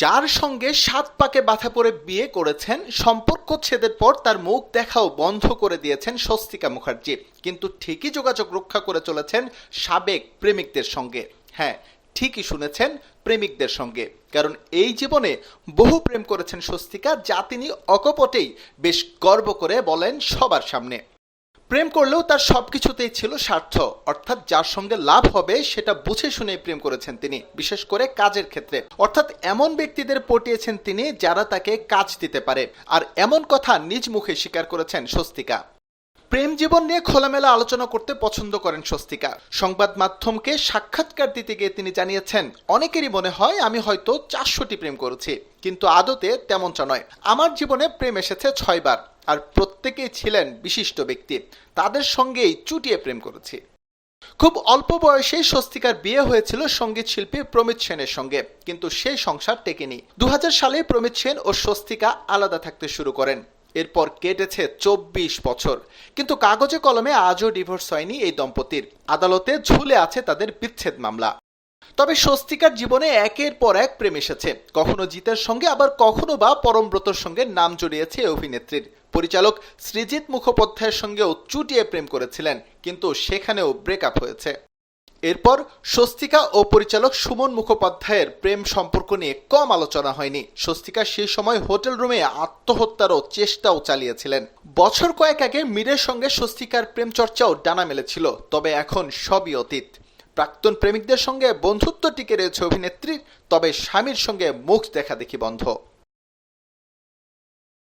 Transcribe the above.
যার সঙ্গে ৭ পাকে বাঁধা পড়ে বিয়ে করেছেন, সম্পর্ক ছেদের পর তার মুখ দেখাও বন্ধ করে দিয়েছেন স্বস্তিকা মুখার্জি, কিন্তু ঠিকই যোগাযোগ রক্ষা করে চলেছেন সাবেক প্রেমিকদের সঙ্গে। হ্যাঁ, ঠিকই শুনেছেন, প্রেমিকদের সঙ্গে। কারণ এই জীবনে বহু প্রেম করেছেন স্বস্তিকা, যা তিনি অকপটেই বেশ গর্ব করে বলেন সবার সামনে। প্রেম করলেও তার সবকিছুতেই ছিল স্বার্থ, অর্থাৎ যার সঙ্গে লাভ হবে সেটা বুঝে শুনেই প্রেম করেছেন তিনি, বিশেষ করে কাজের ক্ষেত্রে। অর্থাৎ এমন ব্যক্তিদের পটিয়েছেন তিনি যারা তাকে কাজ দিতে পারে, আর এমন কথা নিজ মুখে স্বীকার করেছেন স্বস্তিকা। প্রেম জীবন নিয়ে খোলামেলা আলোচনা করতে পছন্দ করেন স্বস্তিকা। সংবাদ মাধ্যমকে সাক্ষাৎকার দিতে গিয়ে তিনি জানিয়েছেন, অনেকেরই মনে হয় আমি হয়তো 400টি প্রেম করেছি, কিন্তু আদতে তেমনটা নয়। আমার জীবনে প্রেম এসেছে 6 বার, আর প্রত্যেকেই ছিলেন বিশিষ্ট ব্যক্তি, তাদের সঙ্গেই চুটিয়ে প্রেম করেছি। খুব অল্প বয়সেই স্বস্তিকার বিয়ে হয়েছিল সঙ্গীত শিল্পী প্রমিত সেনের সঙ্গে, কিন্তু সেই সংসার টেকেনি। 2000 সালে প্রমিত সেন ও স্বস্তিকা আলাদা থাকতে শুরু করেন। এরপর কেটেছে 24 বছর, কিন্তু কাগজে কলমে আজও ডিভোর্স হয়নি এই দম্পতির। আদালতে ঝুলে আছে তাদের বিচ্ছেদ মামলা। তবে স্বস্তিকার জীবনে একের পর এক প্রেম এসেছে, কখনো জিতের সঙ্গে, আবার কখনো বা পরমব্রতর সঙ্গে নাম জড়িয়েছে অভিনেত্রীর। পরিচালক সৃজিত মুখোপাধ্যায়ের সঙ্গেও চুটিয়ে প্রেম করেছিলেন, কিন্তু সেখানেও ব্রেকআপ হয়েছে। এরপর স্বস্তিকা ও পরিচালক সুমন মুখোপাধ্যায়ের প্রেম সম্পর্ক নিয়ে কম আলোচনা হয়নি। স্বস্তিকা সেই সময় হোটেল রুমে আত্মহত্যারও চেষ্টাও চালিয়েছিলেন। বছর কয়েক আগে মীরের সঙ্গে স্বস্তিকার প্রেম চর্চাও ডানা মেলেছিল, তবে এখন সবই অতীত। প্রাক্তন প্রেমিকদের সঙ্গে বন্ধুত্ব টিকে রয়েছে অভিনেত্রীর, তবে স্বামীর সঙ্গে মুখ দেখা দেখি বন্ধ।